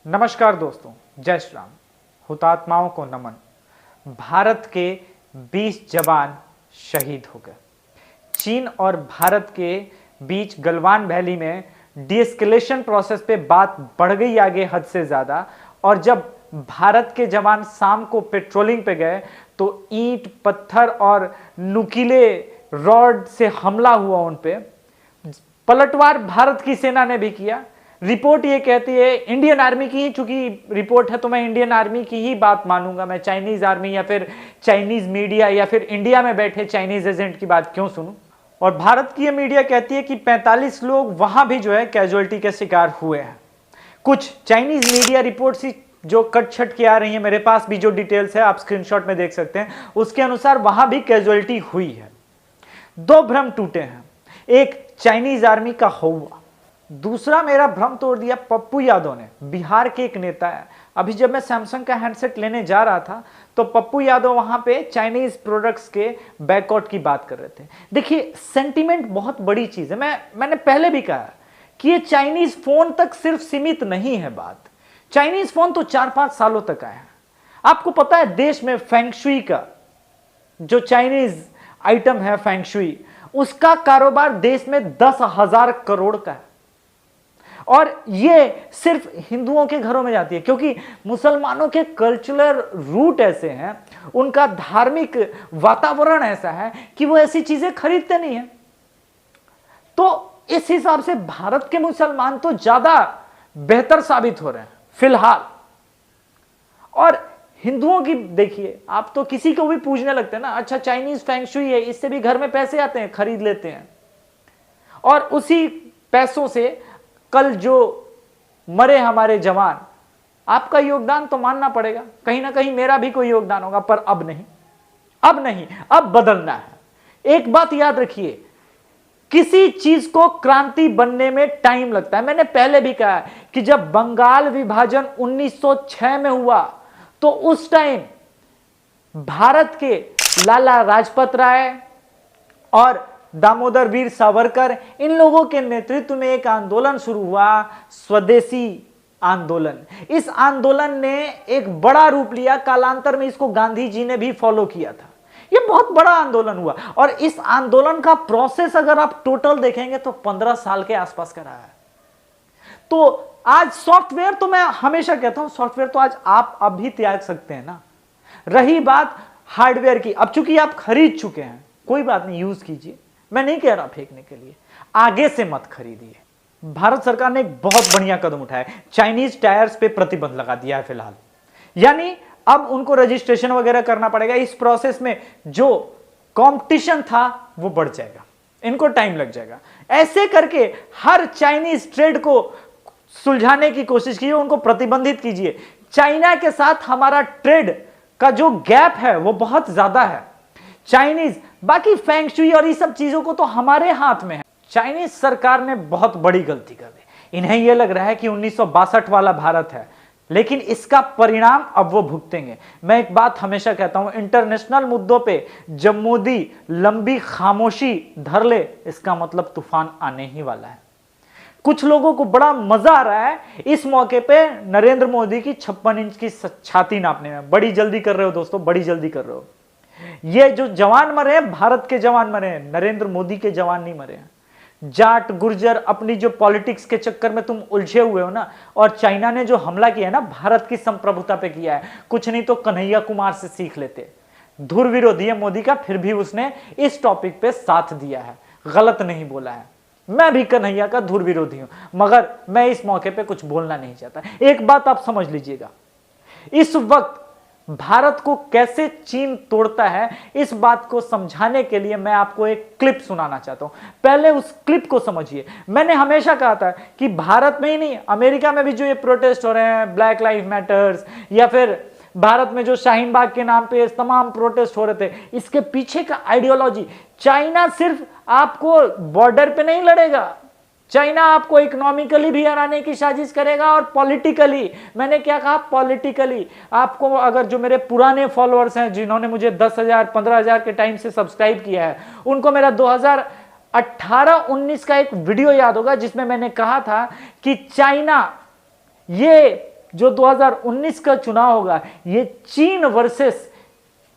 नमस्कार दोस्तों, जय श्री राम। हुतात्माओं को नमन। भारत के 20 जवान शहीद हो गए। चीन और भारत के बीच गलवान वैली में डीएस्केलेशन प्रोसेस पे बात बढ़ गई आगे हद से ज्यादा, और जब भारत के जवान शाम को पेट्रोलिंग पे गए तो ईंट पत्थर और नुकीले रॉड से हमला हुआ उन पे। पलटवार भारत की सेना ने भी किया। रिपोर्ट ये कहती है, इंडियन आर्मी की ही चूंकि रिपोर्ट है तो मैं इंडियन आर्मी की ही बात मानूंगा, मैं चाइनीज आर्मी या फिर चाइनीज मीडिया या फिर इंडिया में बैठे चाइनीज एजेंट की बात क्यों सुनूं। और भारत की ये मीडिया कहती है कि 45 लोग वहां भी जो है कैजुअलिटी के शिकार हुए हैं। कुछ चाइनीज मीडिया रिपोर्ट्स ही जो कट छट के आ रही है, मेरे पास भी जो डिटेल्स है आप स्क्रीनशॉट में देख सकते हैं, उसके अनुसार वहां भी कैजुअलिटी हुई है। दो भ्रम टूटे हैं, एक चाइनीज आर्मी का हुआ, दूसरा मेरा भ्रम तोड़ दिया पप्पू यादव ने। बिहार के एक नेता है। अभी जब मैं सैमसंग का हैंडसेट लेने जा रहा था तो पप्पू यादव वहां पे चाइनीज प्रोडक्ट्स के बैकआउट की बात कर रहे थे। देखिए, सेंटीमेंट बहुत बड़ी चीज है। मैंने पहले भी कहा कि ये चाइनीज फोन तक सिर्फ सीमित नहीं है बात। चाइनीज फोन तो 4-5 सालों तक आए हैं। आपको पता है देश में फेंगशुई का जो चाइनीज आइटम है, फेंगशुई, उसका कारोबार देश में 10,000 करोड़ का है। और ये सिर्फ हिंदुओं के घरों में जाती है, क्योंकि मुसलमानों के कल्चरल रूट ऐसे हैं, उनका धार्मिक वातावरण ऐसा है कि वो ऐसी चीजें खरीदते नहीं है। तो इस हिसाब से भारत के मुसलमान तो ज्यादा बेहतर साबित हो रहे हैं फिलहाल। और हिंदुओं की देखिए, आप तो किसी को भी पूछने लगते हैं ना, अच्छा चाइनीज फेंगशुई है, इससे भी घर में पैसे आते हैं, खरीद लेते हैं। और उसी पैसों से कल जो मरे हमारे जवान, आपका योगदान तो मानना पड़ेगा, कहीं ना कहीं मेरा भी कोई योगदान होगा, पर अब नहीं, अब बदलना है। एक बात याद रखिए, किसी चीज को क्रांति बनने में टाइम लगता है। मैंने पहले भी कहा है कि जब बंगाल विभाजन 1906 में हुआ तो उस टाइम भारत के लाला लाजपत राय और दामोदर वीर सावरकर, इन लोगों के नेतृत्व में एक आंदोलन शुरू हुआ, स्वदेशी आंदोलन। इस आंदोलन ने एक बड़ा रूप लिया, कालांतर में इसको गांधी जी ने भी फॉलो किया था। यह बहुत बड़ा आंदोलन हुआ और इस आंदोलन का प्रोसेस अगर आप टोटल देखेंगे तो 15 साल के आसपास का रहा है। तो आज सॉफ्टवेयर, तो मैं हमेशा कहता हूं सॉफ्टवेयर तो आज आप अब भी त्याग सकते हैं ना। रही बात हार्डवेयर की, अब चूंकि आप खरीद चुके हैं, कोई बात नहीं, यूज कीजिए। मैं नहीं कह रहा फेंकने के लिए, आगे से मत खरीदिए। भारत सरकार ने एक बहुत बढ़िया कदम उठाया, चाइनीज टायर्स पे प्रतिबंध लगा दिया है फिलहाल। यानी अब उनको रजिस्ट्रेशन वगैरह करना पड़ेगा। इस प्रोसेस में जो कंपटीशन था वो बढ़ जाएगा, इनको टाइम लग जाएगा। ऐसे करके हर चाइनीज ट्रेड को सुलझाने की कोशिश कीजिए, उनको प्रतिबंधित कीजिए। चाइना के साथ हमारा ट्रेड का जो गैप है वो बहुत ज्यादा है। चाइनीज, बाकी फेंगशुई और ये सब चीजों को तो हमारे हाथ में है। चाइनीज सरकार ने बहुत बड़ी गलती कर दी। इन्हें यह लग रहा है कि 1962 वाला भारत है, लेकिन इसका परिणाम अब वो भुगतेंगे। मैं एक बात हमेशा कहता हूं, इंटरनेशनल मुद्दों पे जब मोदी लंबी खामोशी धर ले, इसका मतलब तूफान आने ही वाला है। कुछ लोगों को बड़ा मजा आ रहा है इस मौके पे नरेंद्र मोदी की 56 इंच की छाती नापने में। बड़ी जल्दी कर रहे हो दोस्तों, बड़ी जल्दी कर रहे हो। ये जो जवान मरे हैं, भारत के जवान मरे हैं, नरेंद्र मोदी के जवान नहीं मरे हैं। जाट गुर्जर अपनी जो पॉलिटिक्स के चक्कर में तुम उलझे हुए हो ना, और चाइना ने जो हमला किया है ना, भारत की संप्रभुता पे किया है। कुछ नहीं तो कन्हैया कुमार से सीख लेते। धुर विरोधी है मोदी का, फिर भी उसने इस टॉपिक पे साथ दिया है, गलत नहीं बोला है। मैं भी कन्हैया का धुर विरोधी हूं, मगर मैं इस मौके पे कुछ बोलना नहीं चाहता। एक बात आप समझ लीजिएगा, इस वक्त भारत को कैसे चीन तोड़ता है, इस बात को समझाने के लिए मैं आपको एक क्लिप सुनाना चाहता हूं। पहले उस क्लिप को समझिए। मैंने हमेशा कहा था कि भारत में ही नहीं, अमेरिका में भी जो ये प्रोटेस्ट हो रहे हैं, ब्लैक लाइव मैटर्स, या फिर भारत में जो शाहीन बाग के नाम पे तमाम प्रोटेस्ट हो रहे थे, इसके पीछे का आइडियोलॉजी, चाइना सिर्फ आपको बॉर्डर पे नहीं लड़ेगा, चाइना आपको इकोनॉमिकली भी हराने की साजिश करेगा और पॉलिटिकली। मैंने क्या कहा, पॉलिटिकली। आपको, अगर जो मेरे पुराने फॉलोअर्स हैं जिन्होंने मुझे 10,000 15,000 के टाइम से सब्सक्राइब किया है, उनको मेरा 2018-19 का एक वीडियो याद होगा जिसमें मैंने कहा था कि चाइना ये जो 2019 का चुनाव होगा ये चीन वर्सेस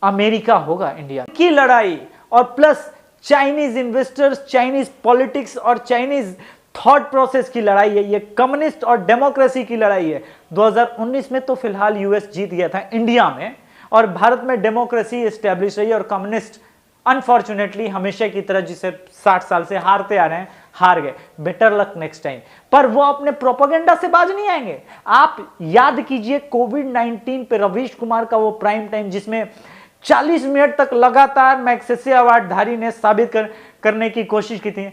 अमेरिका होगा, इंडिया की लड़ाई, और plus Chinese investors, Chinese politics और चाइनीज थॉट प्रोसेस की लड़ाई है। ये कम्युनिस्ट और डेमोक्रेसी की लड़ाई है। 2019 में तो फिलहाल यूएस जीत गया था इंडिया में, और भारत में डेमोक्रेसी एस्टेब्लिश रही और कम्युनिस्ट अनफॉर्चुनेटली हमेशा की तरह जिसे 60 साल से हारते आ रहे हैं, हार गए। Better luck next time. पर वो अपने प्रोपेगेंडा से बाज नहीं आएंगे। आप याद कीजिए कोविड-19 पे रवीश कुमार का वो प्राइम टाइम, जिसमें 40 मिनट तक लगातार मैग्सेसे अवार्ड धारी ने साबित करने की कोशिश की थी।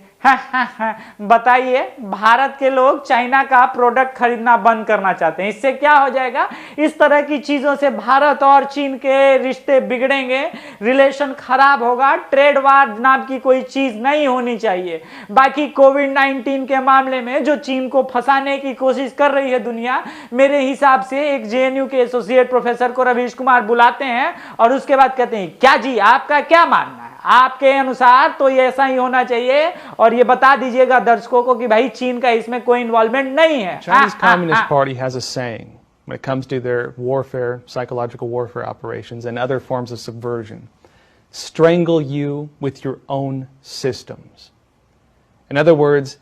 बताइए, भारत के लोग चाइना का प्रोडक्ट खरीदना बंद करना चाहते हैं, इससे क्या हो जाएगा? इस तरह की चीजों से भारत और चीन के रिश्ते बिगड़ेंगे, रिलेशन खराब होगा। ट्रेड वार नाम की कोई चीज नहीं होनी चाहिए। बाकी कोविड-19 के मामले में जो चीन को फंसाने की कोशिश कर रही है दुनिया, मेरे हिसाब से एक जेएनयू के एसोसिएट प्रोफेसर को रवीश कुमार बुलाते हैं और उसके बाद कहते हैं, क्या जी आपका क्या मानना है? आपके अनुसार तो ये ऐसा ही होना चाहिए, और ये बता दीजिएगा दर्शकों को कि भाई चीन का इसमें कोई इन्वॉल्वमेंट नहीं है। Chinese Communist Party has a saying when it comes to their warfare, psychological warfare operations and other forms of subversion. Strangle you with your own systems. In other words,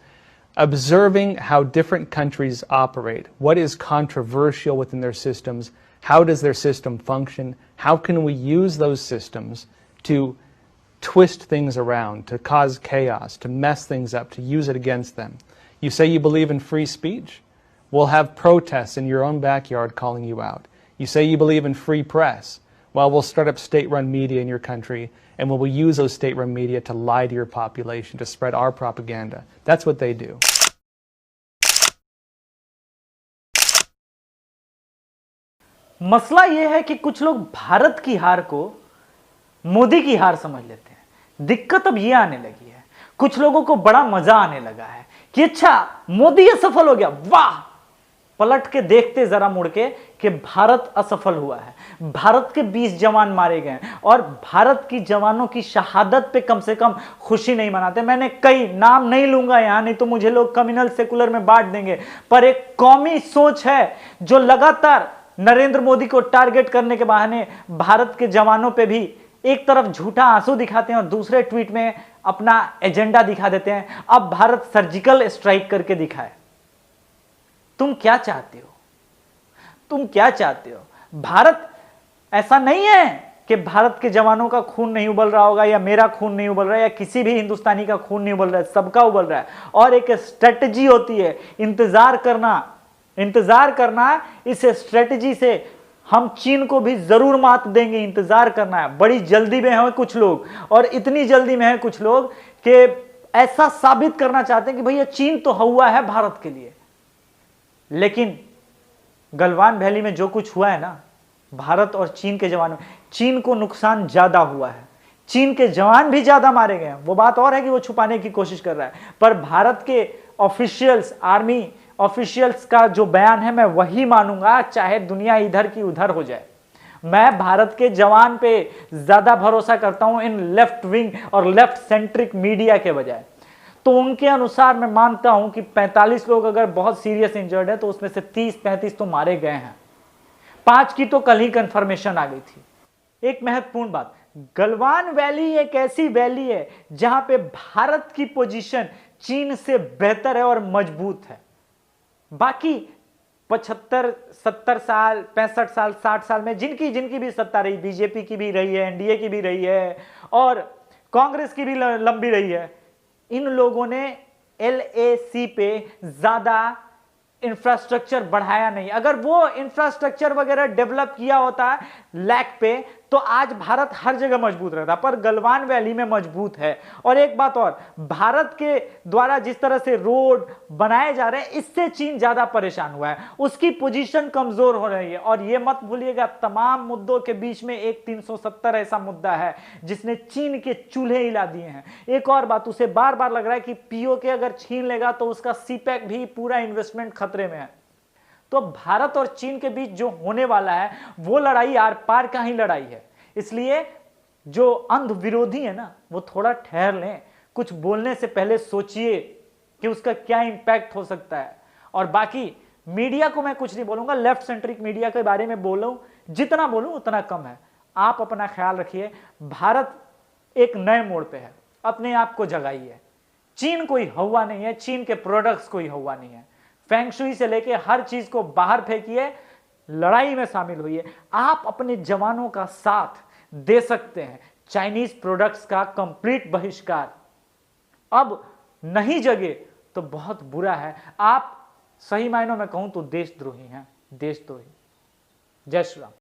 observing how different countries operate, what is controversial within their systems, how does their system function, how can we use those systems to twist things around, to cause chaos, to mess things up, to use it against them. You say you believe in free speech? We'll have protests in your own backyard calling you out. You say you believe in free press? Well, we'll start up state-run media in your country, and we will use those state-run media to lie to your population, to spread our propaganda. That's what they do. मसला यह है कि कुछ लोग भारत की हार को मोदी की हार समझ लेते हैं। दिक्कत अब यह आने लगी है, कुछ लोगों को बड़ा मजा आने लगा है कि अच्छा मोदी असफल हो गया, वाह। पलट के देखते जरा मुड़ के कि भारत असफल हुआ है। भारत के 20 जवान मारे गए और भारत की जवानों की शहादत पे कम से कम खुशी नहीं मनाते। मैंने कई नाम नहीं लूंगा यहां, नहीं तो मुझे लोग कम्युनल सेकुलर में बांट देंगे, पर एक कौमी सोच है जो लगातार नरेंद्र मोदी को टारगेट करने के बहाने भारत के जवानों पे भी एक तरफ झूठा आंसू दिखाते हैं और दूसरे ट्वीट में अपना एजेंडा दिखा देते हैं। अब भारत सर्जिकल स्ट्राइक करके दिखाए। तुम क्या चाहते हो? तुम क्या चाहते हो? भारत ऐसा नहीं है कि भारत के जवानों का खून नहीं उबल रहा होगा, या मेरा खून नहीं उबल रहा है, या किसी भी हिंदुस्तानी का खून नहीं उबल रहा है, सबका उबल रहा है। और एक स्ट्रेटजी होती है, इंतजार करना। इस स्ट्रेटजी से हम चीन को भी जरूर मात देंगे, इंतजार करना है। बड़ी जल्दी में है कुछ लोग, और इतनी जल्दी में है कुछ लोग कि ऐसा साबित करना चाहते हैं कि भैया चीन तो हुआ है भारत के लिए। लेकिन गलवान वैली में जो कुछ हुआ है ना, भारत और चीन के जवानों, चीन को नुकसान ज्यादा हुआ है, चीन के जवान भी ज्यादा मारे गए हैं। वो बात और है कि वो छुपाने की कोशिश कर रहा है, पर भारत के ऑफिशियल्स, आर्मी ऑफिशियल्स का जो बयान है मैं वही मानूंगा, चाहे दुनिया इधर की उधर हो जाए। मैं भारत के जवान पे ज्यादा भरोसा करता हूं इन लेफ्ट विंग और लेफ्ट सेंट्रिक मीडिया के बजाय। तो उनके अनुसार मैं मानता हूं कि 45 लोग अगर बहुत सीरियस इंजर्ड है तो उसमें से 30-35 तो मारे गए हैं। 5 की तो कल ही कंफर्मेशन आ गई थी। एक महत्वपूर्ण बात, गलवान वैली एक ऐसी वैली है जहां पे भारत की पोजीशन चीन से बेहतर है और मजबूत है। बाकी 75, 70 साल, 65 साल, 60 साल में जिनकी भी सत्ता रही, बीजेपी की भी रही है, एनडीए की भी रही है और कांग्रेस की भी लंबी रही है, इन लोगों ने एलएसी पे ज्यादा इंफ्रास्ट्रक्चर बढ़ाया नहीं। अगर वो इंफ्रास्ट्रक्चर वगैरह डेवलप किया होता लैक पे तो आज भारत हर जगह मजबूत रहता, पर गलवान वैली में मजबूत है। और एक बात और, भारत के द्वारा जिस तरह से रोड बनाए जा रहे हैं इससे चीन ज्यादा परेशान हुआ है, उसकी पोजीशन कमजोर हो रही है। और यह मत भूलिएगा, तमाम मुद्दों के बीच में एक 370 ऐसा मुद्दा है जिसने चीन के चूल्हे हिला दिए हैं। एक और बात, उसे बार बार लग रहा है कि पीओके अगर छीन लेगा तो उसका सीपैक भी पूरा इन्वेस्टमेंट खतरे में है। तो भारत और चीन के बीच जो होने वाला है वो लड़ाई आर पार का ही लड़ाई है। इसलिए जो अंध विरोधी है ना, वो थोड़ा ठहर लें, कुछ बोलने से पहले सोचिए कि उसका क्या इंपैक्ट हो सकता है। और बाकी मीडिया को मैं कुछ नहीं बोलूंगा, लेफ्ट सेंट्रिक मीडिया के बारे में बोलूं, जितना बोलूं उतना कम है। आप अपना ख्याल रखिए। भारत एक नए मोड़ पे है, अपने आप को जगाइए। चीन कोई हवा नहीं है, चीन के प्रोडक्ट्स कोई हवा नहीं है। फेंगशुई से लेके हर चीज को बाहर फेंकिए, लड़ाई में शामिल होइए। आप अपने जवानों का साथ दे सकते हैं। चाइनीज प्रोडक्ट्स का कंप्लीट बहिष्कार अब नहीं जगे तो बहुत बुरा है। आप सही मायनों में कहूं तो देशद्रोही हैं, देशद्रोही। जय श्री राम।